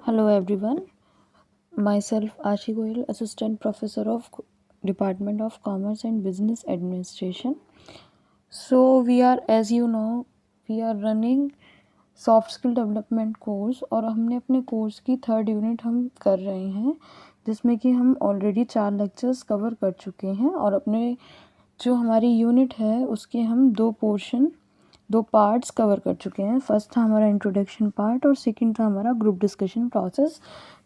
Hello everyone, myself Ashi Goyal, Assistant Professor of Department of Commerce and Business Administration. So we are, as you know, we are running soft skill development course और हमने अपने course की 3rd unit हम कर रहे हैं, जिसमें कि हम ऑलरेडी 4 लेक्चर्स कवर कर चुके हैं और अपने जो हमारी यूनिट है उसके हम 2 पार्ट्स कवर कर चुके हैं। फर्स्ट था हमारा इंट्रोडक्शन पार्ट और सेकंड था हमारा ग्रुप डिस्कशन प्रोसेस।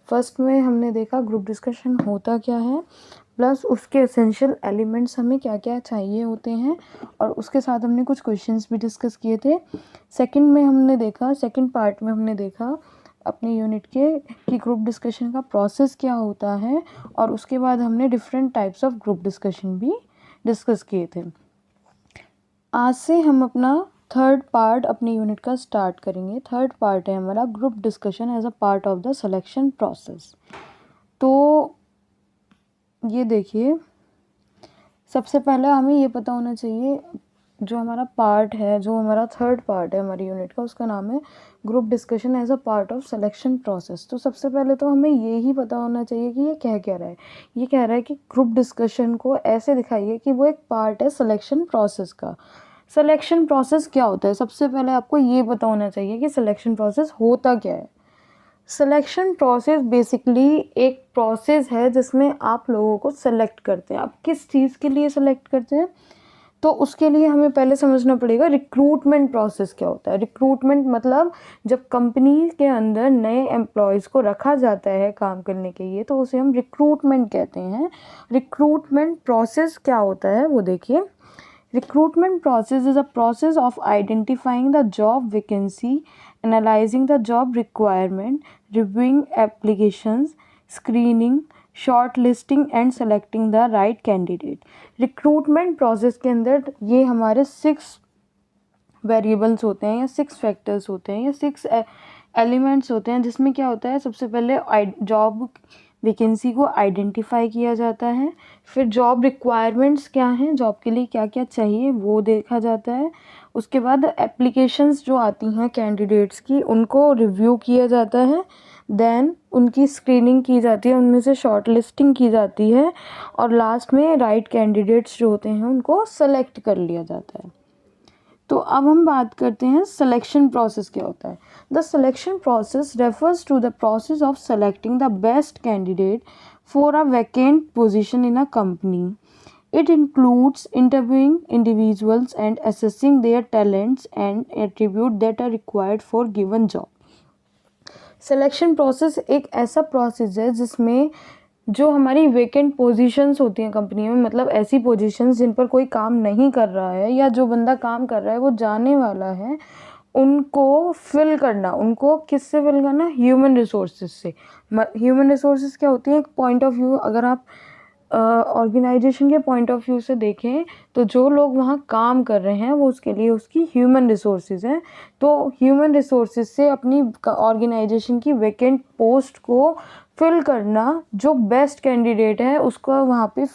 फर्स्ट में हमने देखा ग्रुप डिस्कशन होता क्या है, प्लस उसके एसेंशियल एलिमेंट्स हमें क्या क्या चाहिए होते हैं, और उसके साथ हमने कुछ क्वेश्चंस भी डिस्कस किए थे। सेकंड पार्ट में हमने देखा अपनी यूनिट के कि ग्रुप डिस्कशन का प्रोसेस क्या होता है, और उसके बाद हमने different types of group discussion भी डिस्कस किए थे। आज से हम अपना 3rd पार्ट अपनी यूनिट का स्टार्ट करेंगे। 3rd पार्ट है हमारा group discussion as a part of the selection process. तो ये देखिए, सबसे पहले हमें ये पता होना चाहिए जो हमारा पार्ट है, जो हमारा 3rd पार्ट है हमारी यूनिट का, उसका नाम है group discussion as a part of selection process. तो सबसे पहले तो हमें ये ही पता होना चाहिए कि ये कह रहा है। ये कह रहा है कि ग्रुप डिस्कशन को ऐसे दिखाइए कि वो एक पार्ट है सिलेक्शन प्रोसेस का। सिलेक्शन प्रोसेस क्या होता है, सबसे पहले आपको ये पता होना चाहिए कि सिलेक्शन प्रोसेस होता क्या है। सिलेक्शन प्रोसेस बेसिकली एक प्रोसेस है जिसमें आप लोगों को सेलेक्ट करते हैं। आप किस चीज़ के लिए सेलेक्ट करते हैं, तो उसके लिए हमें पहले समझना पड़ेगा रिक्रूटमेंट प्रोसेस क्या होता है। रिक्रूटमेंट मतलब जब कंपनी के अंदर नए एम्प्लॉयज़ को रखा जाता है काम करने के लिए, तो उसे हम रिक्रूटमेंट कहते हैं। रिक्रूटमेंट प्रोसेस क्या होता है वो देखिए। Recruitment process is a process of identifying the job vacancy, analyzing the job requirement, reviewing applications, screening, shortlisting and selecting the right candidate. Recruitment process के अंदर ये हमारे 6 वेरिएबल्स होते हैं या 6 फैक्टर्स होते हैं या 6 एलिमेंट्स होते हैं, जिसमें क्या होता है, सबसे पहले जॉब वैकेंसी को आइडेंटिफाई किया जाता है, फिर जॉब रिक्वायरमेंट्स क्या हैं, जॉब के लिए क्या क्या चाहिए वो देखा जाता है। उसके बाद एप्लीकेशंस जो आती हैं कैंडिडेट्स की, उनको रिव्यू किया जाता है, देन उनकी स्क्रीनिंग की जाती है, उनमें से शॉर्ट लिस्टिंग की जाती है, और लास्ट में राइट कैंडिडेट्स जो होते हैं उनको सेलेक्ट कर लिया जाता है। तो अब हम बात करते हैं सिलेक्शन प्रोसेस क्या होता है। The selection process refers to the process of selecting the best candidate for a vacant position in a company. It includes interviewing individuals and assessing their talents and attributes that are required for given job. Selection process एक ऐसा process है जिसमें जो हमारी vacant positions होती हैं company में, मतलब ऐसी पोजीशंस जिन पर कोई काम नहीं कर रहा है या जो बंदा काम कर रहा है वो जाने वाला है, उनको फिल करना। उनको किससे फिल करना? ह्यूमन रिसोर्सेज से। ह्यूमन रिसोर्सेज क्या होती है? एक पॉइंट ऑफ व्यू, अगर आप ऑर्गेनाइजेशन के पॉइंट ऑफ व्यू से देखें तो जो लोग वहाँ काम कर रहे हैं वो उसके लिए उसकी ह्यूमन रिसोर्सेज हैं। तो ह्यूमन रिसोर्सेज से अपनी ऑर्गेनाइजेशन की वैकेंट पोस्ट को फिल करना, जो बेस्ट कैंडिडेट है उसको वहाँ पे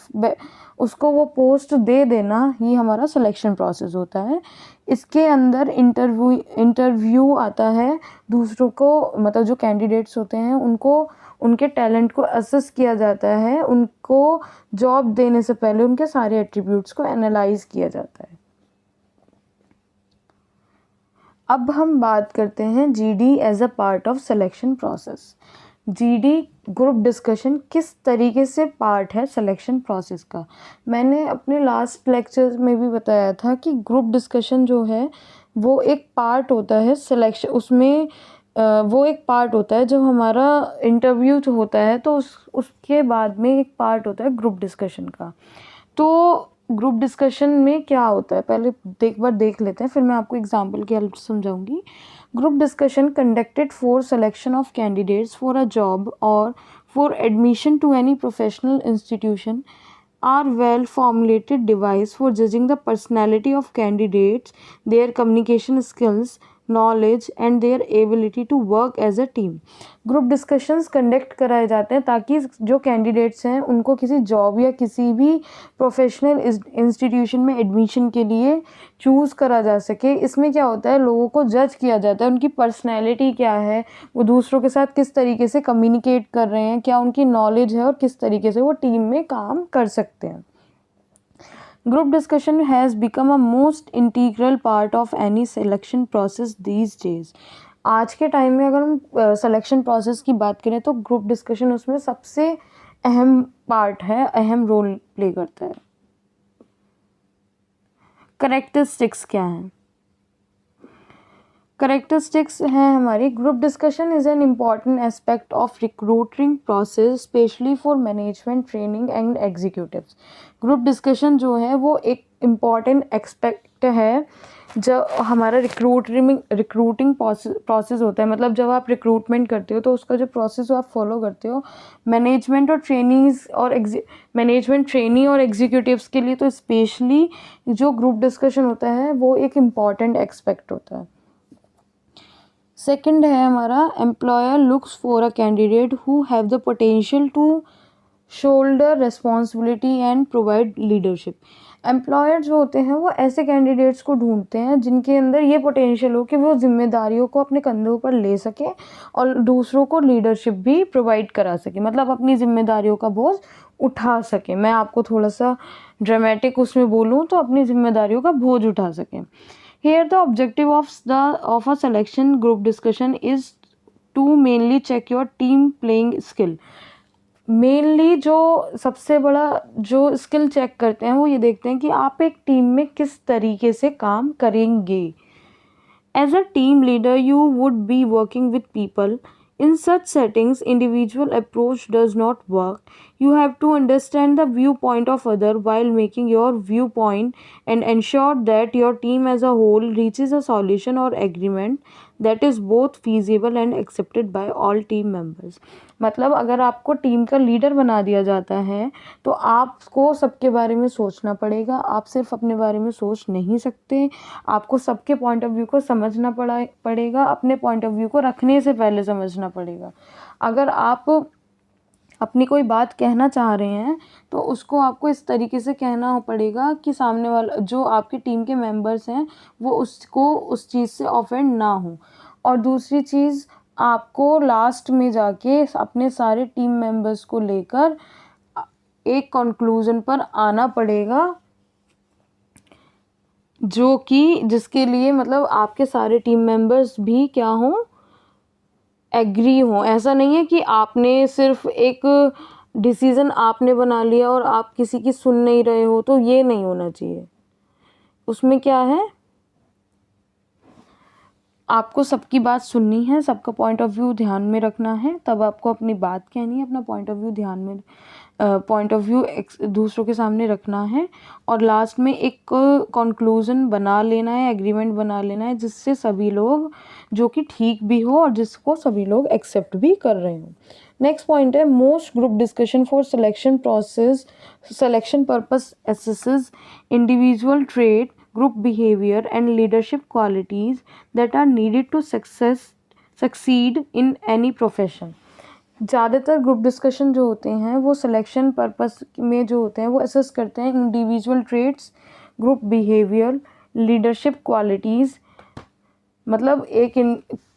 उसको वो पोस्ट दे देना, ही हमारा सिलेक्शन प्रोसेस होता है। इसके अंदर इंटरव्यू आता है दूसरों को, मतलब जो कैंडिडेट्स होते हैं उनको उनके टैलेंट को असेस किया जाता है, उनको जॉब देने से पहले उनके सारे एट्रीब्यूट्स को एनालाइज किया जाता है। अब हम बात करते हैं GD as a part of selection process. GD group discussion किस तरीके से पार्ट है सिलेक्शन प्रोसेस का। मैंने अपने लास्ट लेक्चर में भी बताया था कि ग्रुप डिस्कशन जो है वो एक पार्ट होता है सिलेक्शन, उसमें वो एक पार्ट होता है जब हमारा इंटरव्यू जो होता है तो उसके बाद में एक पार्ट होता है ग्रुप डिस्कशन का। तो ग्रुप डिस्कशन में क्या होता है पहले एक बार देख लेते हैं, फिर मैं आपको एग्जांपल की हेल्प से समझाऊंगी। Group discussion conducted for selection of candidates for a job और for admission to any professional institution are well formulated device for judging the personality of candidates, their communication skills, knowledge and their ability to work as a team. Group discussions conduct कराए जाते हैं ताकि जो candidates हैं उनको किसी job या किसी भी प्रोफेशनल इंस्टीट्यूशन में एडमिशन के लिए चूज़ करा जा सके। इसमें क्या होता है, लोगों को जज किया जाता है, उनकी पर्सनैलिटी क्या है, वो दूसरों के साथ किस तरीके से कम्युनिकेट कर रहे हैं, क्या उनकी नॉलेज है और किस तरीके से वो टीम में काम कर सकते हैं। Group discussion has become a most integral part of any selection process these days. आज के टाइम में अगर हम सिलेक्शन प्रोसेस की बात करें तो ग्रुप डिस्कशन उसमें सबसे अहम पार्ट है, अहम रोल प्ले करता है। करेक्टरिस्टिक्स क्या हैं? करेक्टरिस्टिक्स हैं हमारी, group discussion is an important aspect of recruiting process specially for management training and executives. Group discussion जो है वो एक इम्पॉर्टेंट एस्पेक्ट है जब हमारा रिक्रूटिंग प्रोसेस होता है। मतलब जब आप रिक्रूटमेंट करते हो तो उसका जो प्रोसेस आप फॉलो करते हो मैनेजमेंट और ट्रेनीज और मैनेजमेंट ट्रेनी और एग्जीक्यूटिव्स के लिए तो स्पेशली जो ग्रुप डिस्कशन होता है वो एक इम्पॉर्टेंट एस्पेक्ट होता है। सेकंड है हमारा, employer looks for a candidate who have the potential to shoulder responsibility and provide leadership. Employer जो होते हैं वो ऐसे कैंडिडेट्स को ढूंढते हैं जिनके अंदर ये पोटेंशियल हो कि वो जिम्मेदारियों को अपने कंधों पर ले सके और दूसरों को लीडरशिप भी प्रोवाइड करा सके, मतलब अपनी जिम्मेदारियों का बोझ उठा सके। मैं आपको थोड़ा सा ड्रामेटिक उसमें बोलूँ तो अपनी जिम्मेदारियों का बोझ उठा सकें। Here the objective of a selection group discussion is to mainly check your team playing skill. Mainly जो सबसे बड़ा जो स्किल चेक करते हैं वो ये देखते हैं कि आप एक टीम में किस तरीके से काम करेंगे। As a team leader you would be working with people. In such settings, individual approach does not work. You have to understand the viewpoint of other while making your viewpoint and ensure that your team as a whole reaches a solution or agreement that is both feasible and accepted by all team members. मतलब अगर आपको team का leader बना दिया जाता है तो आपको सबके बारे में सोचना पड़ेगा, आप सिर्फ अपने बारे में सोच नहीं सकते, आपको सबके पॉइंट ऑफ व्यू को समझना पड़ेगा, अपने पॉइंट ऑफ व्यू को रखने से पहले समझना पड़ेगा। अगर आप अपनी कोई बात कहना चाह रहे हैं तो उसको आपको इस तरीके से कहना पड़ेगा कि सामने वाला जो आपकी टीम के मेंबर्स हैं वो उसको उस चीज़ से ऑफेंड ना हो। और दूसरी चीज़, आपको लास्ट में जाके अपने सारे टीम मेंबर्स को लेकर एक कंक्लूजन पर आना पड़ेगा जो कि जिसके लिए मतलब आपके सारे टीम मेंबर्स भी क्या हों, एग्री हों। ऐसा नहीं है कि आपने सिर्फ एक डिसीज़न आपने बना लिया और आप किसी की सुन नहीं रहे हो, तो ये नहीं होना चाहिए। उसमें क्या है, आपको सबकी बात सुननी है, सबका पॉइंट ऑफ व्यू ध्यान में रखना है, तब आपको अपनी बात कहनी है, अपना पॉइंट ऑफ व्यू दूसरों के सामने रखना है और लास्ट में एक कंक्लूजन बना लेना है, एग्रीमेंट बना लेना है जिससे सभी लोग, जो कि ठीक भी हो और जिसको सभी लोग एक्सेप्ट भी कर रहे हो। नेक्स्ट पॉइंट है, most group discussion for selection purpose assesses individual trait, group behavior and leadership qualities that are needed to succeed in any profession. ज़्यादातर ग्रुप डिस्कशन जो होते हैं वो सिलेक्शन पर्पस में जो होते हैं वो असेस करते हैं individual traits, group behaviour, leadership qualities. मतलब एक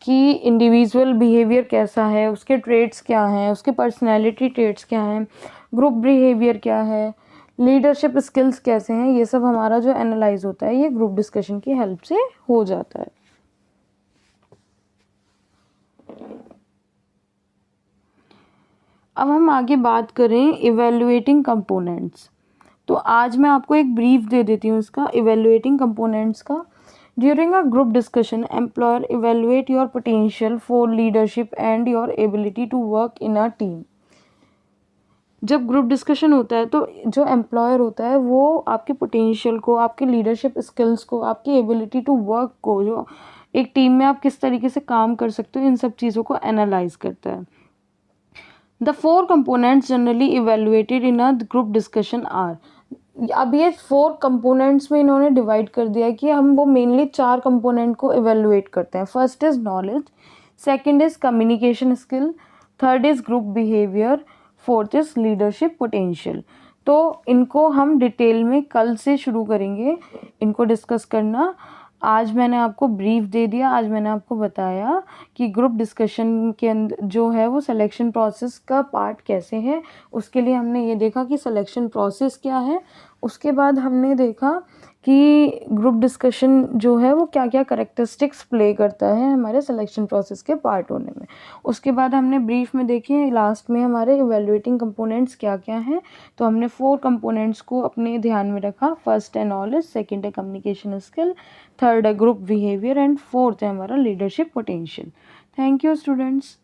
की इंडिविजुअल बिहेवियर कैसा है, उसके ट्रेट्स क्या हैं, उसके पर्सनैलिटी ट्रेट्स क्या हैं, ग्रुप बिहेवियर क्या है, लीडरशिप स्किल्स कैसे हैं, ये सब हमारा जो एनालाइज होता है ये ग्रुप डिस्कशन की हेल्प से हो जाता है। अब हम आगे बात करें इवेल्युएटिंग कंपोनेंट्स। तो आज मैं आपको एक ब्रीफ दे देती हूँ इसका, इवेल्युएटिंग कंपोनेंट्स का। During a group discussion employer evaluate your potential for leadership and your ability to work in a team. जब ग्रुप डिस्कशन होता है तो जो एम्प्लॉयर होता है वो आपके पोटेंशियल को, आपके लीडरशिप स्किल्स को, आपकी एबिलिटी टू वर्क को, जो एक टीम में आप किस तरीके से काम कर सकते हो, इन सब चीज़ों को एनालाइज करता है। The 4 components generally evaluated in a group discussion are, अब ये 4 कंपोनेंट्स में इन्होंने डिवाइड कर दिया कि हम वो मेनली 4 कंपोनेंट को इवेलुएट करते हैं। First is knowledge, second is communication skill, third is group behaviour, fourth is leadership potential. तो इनको हम डिटेल में कल से शुरू करेंगे इनको डिस्कस करना। आज मैंने आपको ब्रीफ दे दिया, आज मैंने आपको बताया कि ग्रुप डिस्कशन के अंदर जो है वो सिलेक्शन प्रोसेस का पार्ट कैसे है। उसके लिए हमने ये देखा कि सिलेक्शन प्रोसेस क्या है, उसके बाद हमने देखा कि ग्रुप डिस्कशन जो है वो क्या क्या करेक्टरिस्टिक्स प्ले करता है हमारे सिलेक्शन प्रोसेस के पार्ट होने में। उसके बाद हमने ब्रीफ में देखे लास्ट में हमारे इवेल्युएटिंग कंपोनेंट्स क्या क्या हैं। तो हमने 4 कंपोनेंट्स को अपने ध्यान में रखा। फर्स्ट है नॉलेज, सेकंड है कम्युनिकेशन स्किल, थर्ड है ग्रुप बिहेवियर एंड फोर्थ है हमारा leadership potential. Thank you students.